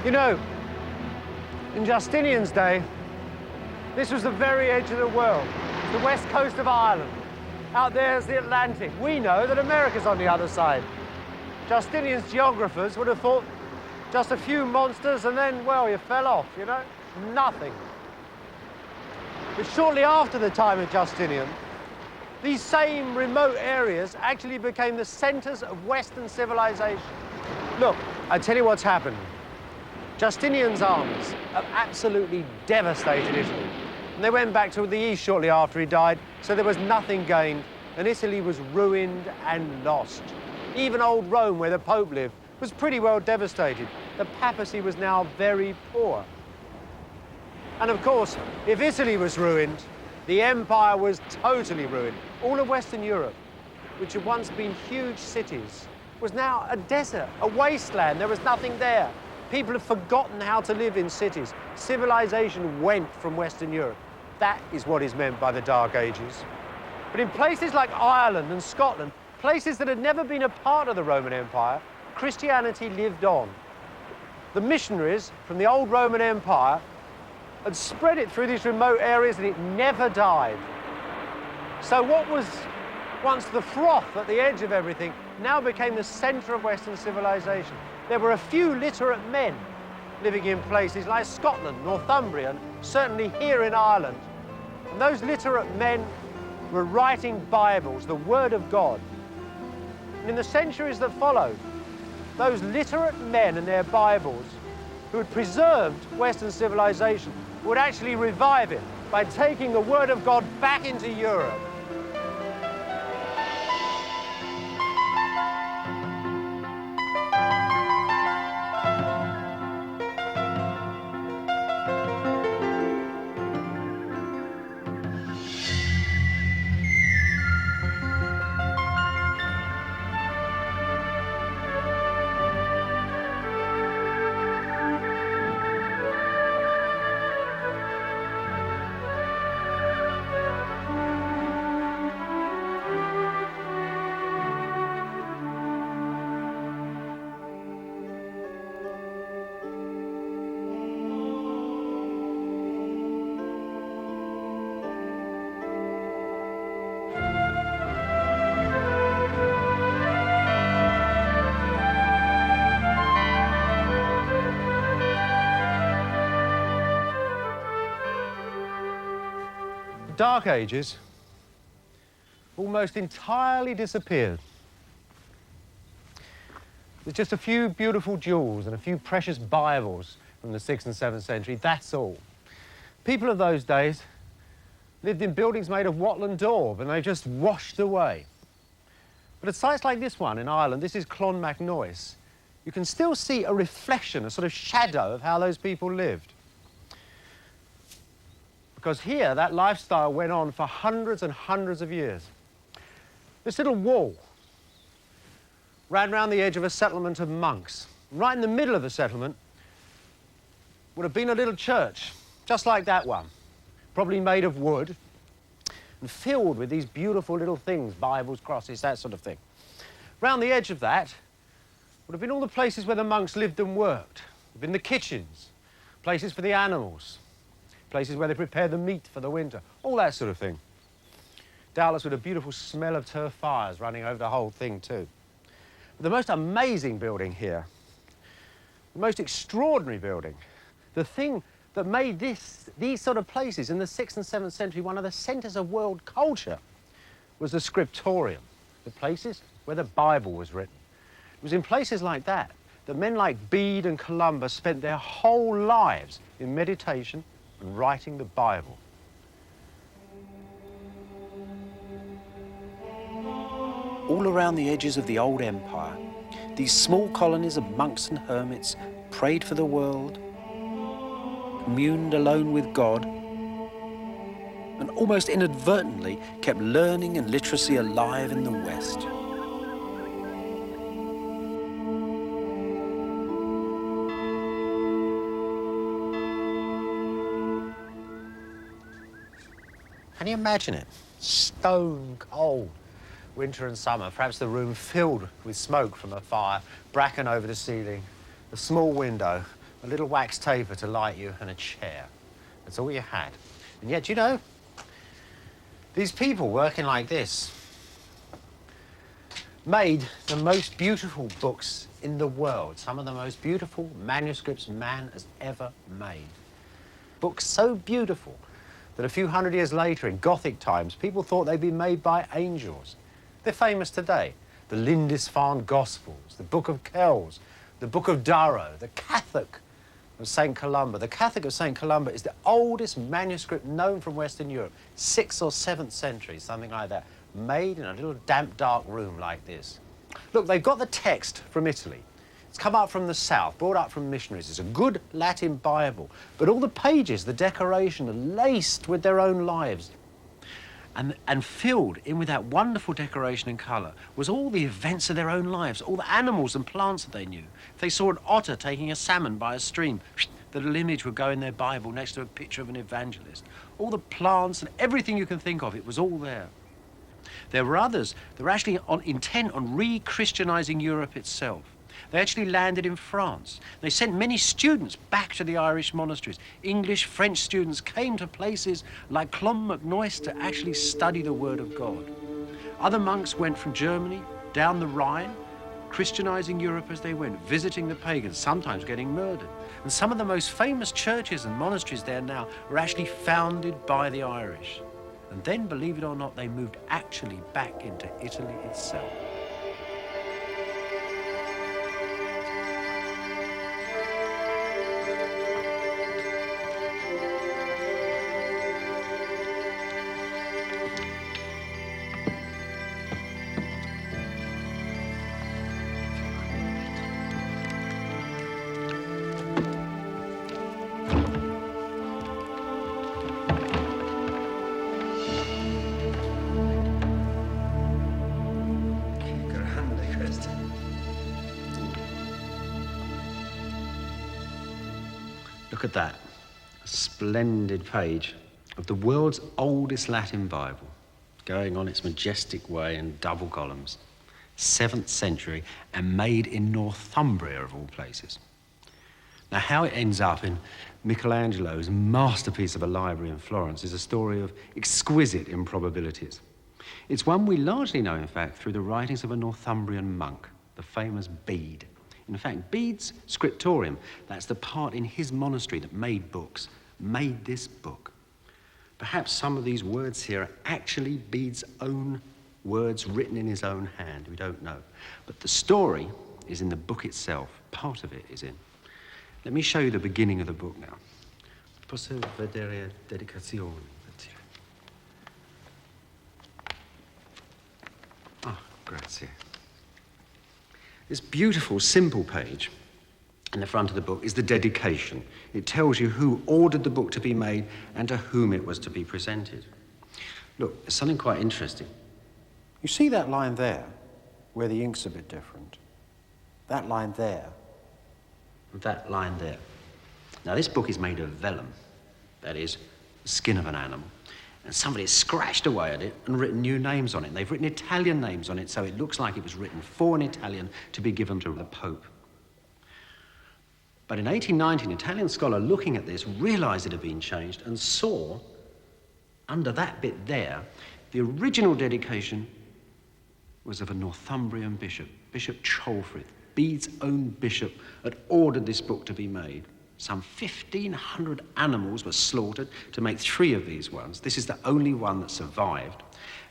You know, in Justinian's day, this was the very edge of the world, the west coast of Ireland. Out there's the Atlantic. We know that America's on the other side. Justinian's geographers would have thought just a few monsters and then, well, you fell off, you know? Nothing. But shortly after the time of Justinian, these same remote areas actually became the centers of Western civilization. Look, I tell you what's happened. Justinian's armies have absolutely devastated Italy. And they went back to the east shortly after he died, so there was nothing gained, and Italy was ruined and lost. Even old Rome, where the Pope lived, was pretty well devastated. The papacy was now very poor. And of course, if Italy was ruined, the empire was totally ruined. All of Western Europe, which had once been huge cities, was now a desert, a wasteland. There was nothing there. People have forgotten how to live in cities. Civilization went from Western Europe. That is what is meant by the Dark Ages. But in places like Ireland and Scotland, places that had never been a part of the Roman Empire, Christianity lived on. The missionaries from the old Roman Empire had spread it through these remote areas and it never died. So what was once the froth at the edge of everything now became the center of Western civilization. There were a few literate men living in places like Scotland, Northumbria, and certainly here in Ireland. And those literate men were writing Bibles, the Word of God. And in the centuries that followed, those literate men and their Bibles who had preserved Western civilization would actually revive it by taking the Word of God back into Europe. Dark Ages almost entirely disappeared. There's just a few beautiful jewels and a few precious Bibles from the 6th and 7th century, that's all. People of those days lived in buildings made of wattle and daub, and they just washed away. But at sites like this one in Ireland, this is Clonmacnoise, you can still see a reflection, a sort of shadow of how those people lived. Because here, that lifestyle went on for hundreds and hundreds of years. This little wall ran round the edge of a settlement of monks. Right in the middle of the settlement would have been a little church, just like that one, probably made of wood and filled with these beautiful little things, Bibles, crosses, that sort of thing. Round the edge of that would have been all the places where the monks lived and worked. Would have been the kitchens, places for the animals, places where they prepared the meat for the winter, all that sort of thing. Doubtless with a beautiful smell of turf fires running over the whole thing too. But the most amazing building here, the most extraordinary building, the thing that made these sort of places in the 6th and 7th century one of the centers of world culture, was the scriptorium, the places where the Bible was written. It was in places like that that men like Bede and Columbus spent their whole lives in meditation and writing the Bible. All around the edges of the old empire, these small colonies of monks and hermits prayed for the world, communed alone with God, and almost inadvertently kept learning and literacy alive in the West. Can you imagine it? Stone cold. Winter and summer, perhaps the room filled with smoke from a fire, bracken over the ceiling, a small window, a little wax taper to light you, and a chair. That's all you had. And yet, you know, these people working like this made the most beautiful books in the world, some of the most beautiful manuscripts man has ever made. Books so beautiful that a few hundred years later, in Gothic times, people thought they'd been made by angels. They're famous today. The Lindisfarne Gospels, the Book of Kells, the Book of Durrow, the Catholic of St. Columba. The Catholic of St. Columba is the oldest manuscript known from Western Europe, 6th or 7th century, something like that, made in a little damp, dark room like this. Look, they've got the text from Italy. It's come up from the south, brought up from missionaries. It's a good Latin Bible, but all the pages, the decoration, are laced with their own lives. And filled in with that wonderful decoration and colour was all the events of their own lives, all the animals and plants that they knew. If they saw an otter taking a salmon by a stream, the little image would go in their Bible next to a picture of an evangelist. All the plants and everything you can think of, it was all there. There were others that were actually intent on re-Christianising Europe itself. They actually landed in France. They sent many students back to the Irish monasteries. English, French students came to places like Clonmacnoise to actually study the Word of God. Other monks went from Germany down the Rhine, Christianising Europe as they went, visiting the pagans, sometimes getting murdered. And some of the most famous churches and monasteries there now were actually founded by the Irish. And then, believe it or not, they moved actually back into Italy itself. Look at that splendid page of the world's oldest Latin Bible, going on its majestic way in double columns, 7th century, and made in Northumbria, of all places. Now, how it ends up in Michelangelo's masterpiece of a library in Florence is a story of exquisite improbabilities. It's one we largely know, in fact, through the writings of a Northumbrian monk, the famous Bede. In fact, Bede's scriptorium, that's the part in his monastery that made books, made this book. Perhaps some of these words here are actually Bede's own words written in his own hand. We don't know. But the story is in the book itself. Part of it is in. Let me show you the beginning of the book now. Posso vedere dedicazione? Ah, grazie. This beautiful, simple page in the front of the book is the dedication. It tells you who ordered the book to be made and to whom it was to be presented. Look, there's something quite interesting. You see that line there, where the ink's a bit different? That line there, that line there. Now, this book is made of vellum, that is, the skin of an animal. And somebody has scratched away at it and written new names on it. And they've written Italian names on it, so it looks like it was written for an Italian to be given to the Pope. But in 1890, an Italian scholar looking at this realized it had been changed and saw, under that bit there, the original dedication was of a Northumbrian bishop, Bishop Cholfrith. Bede's own bishop had ordered this book to be made. Some 1,500 animals were slaughtered to make 3 of these ones. This is the only one that survived.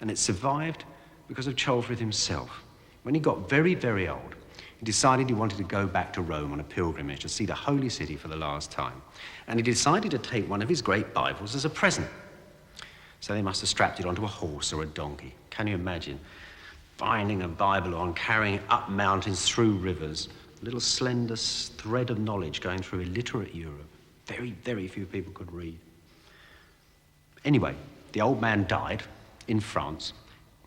And it survived because of Cholfrith himself. When he got very, very old, he decided he wanted to go back to Rome on a pilgrimage to see the Holy City for the last time. And he decided to take one of his great Bibles as a present. So they must have strapped it onto a horse or a donkey. Can you imagine? Binding a Bible on, carrying it up mountains, through rivers. A little slender thread of knowledge going through illiterate Europe. Very, very few people could read. Anyway, the old man died in France,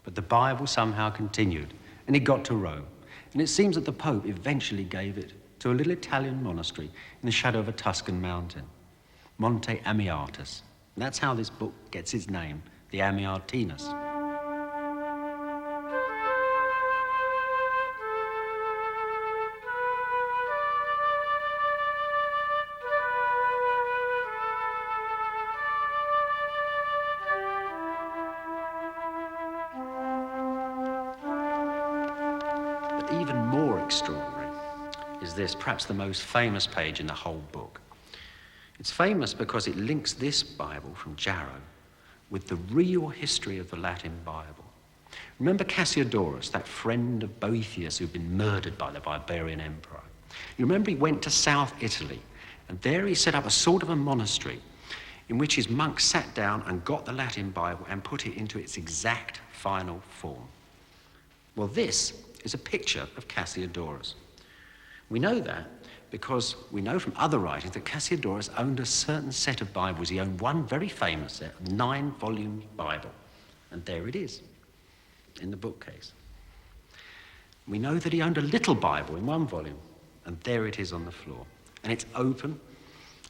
but the Bible somehow continued, and it got to Rome. And it seems that the Pope eventually gave it to a little Italian monastery in the shadow of a Tuscan mountain, Monte Amiatus. And that's how this book gets its name, the Amiatinus. even more extraordinary is this, perhaps the most famous page in the whole book. It's famous because it links this Bible from Jarrow with the real history of the Latin Bible. Remember Cassiodorus, that friend of Boethius who'd been murdered by the barbarian emperor? You remember he went to South Italy, and there he set up a sort of a monastery in which his monks sat down and got the Latin Bible and put it into its exact final form. Well, this is a picture of Cassiodorus. We know that because we know from other writings that Cassiodorus owned a certain set of Bibles. He owned one very famous set, a 9-volume Bible. And there it is, in the bookcase. We know that he owned a little Bible in 1 volume, and there it is on the floor. And it's open,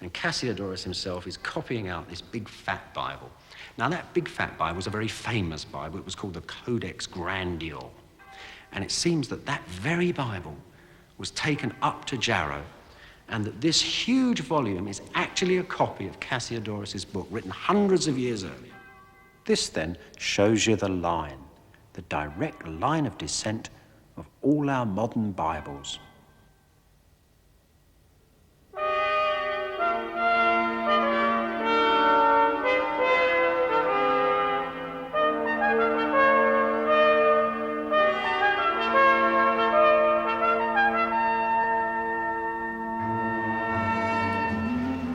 and Cassiodorus himself is copying out this big fat Bible. Now that big fat Bible was a very famous Bible. It was called the Codex Grandior. And it seems that that very Bible was taken up to Jarrow, and that this huge volume is actually a copy of Cassiodorus' book, written hundreds of years earlier. This then shows you the direct line of descent of all our modern Bibles.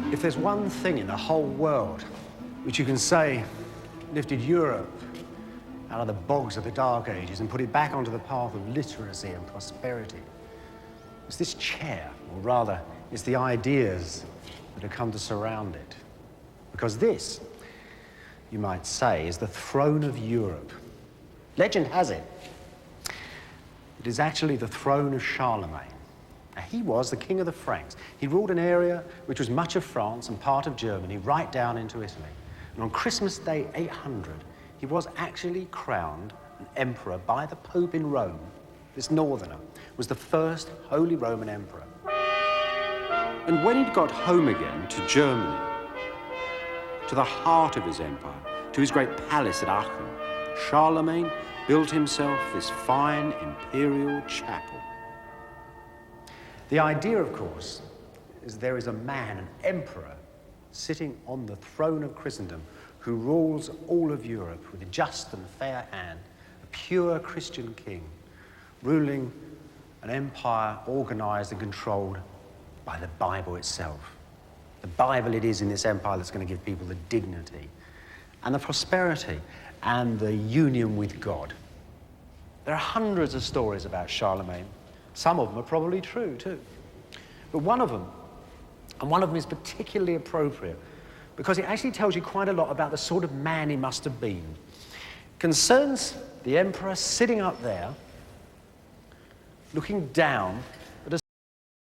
If there's one thing in the whole world which you can say lifted Europe out of the bogs of the Dark Ages and put it back onto the path of literacy and prosperity, it's this chair, or rather, it's the ideas that have come to surround it. Because this, you might say, is the throne of Europe. Legend has it, it is actually the throne of Charlemagne. Now, he was the king of the Franks. He ruled an area which was much of France and part of Germany, right down into Italy. And on Christmas Day 800, he was actually crowned an emperor by the Pope in Rome. This northerner was the first Holy Roman Emperor. And when he'd got home again to Germany, to the heart of his empire, to his great palace at Aachen, Charlemagne built himself this fine imperial chapel. The idea, of course, is there is a man, an emperor, sitting on the throne of Christendom who rules all of Europe with a just and fair hand, a pure Christian king, ruling an empire organized and controlled by the Bible itself. The Bible it is in this empire that's going to give people the dignity and the prosperity and the union with God. There are hundreds of stories about Charlemagne. Some of them are probably true, too. But one of them is particularly appropriate because it actually tells you quite a lot about the sort of man he must have been. It concerns the emperor sitting up there, looking down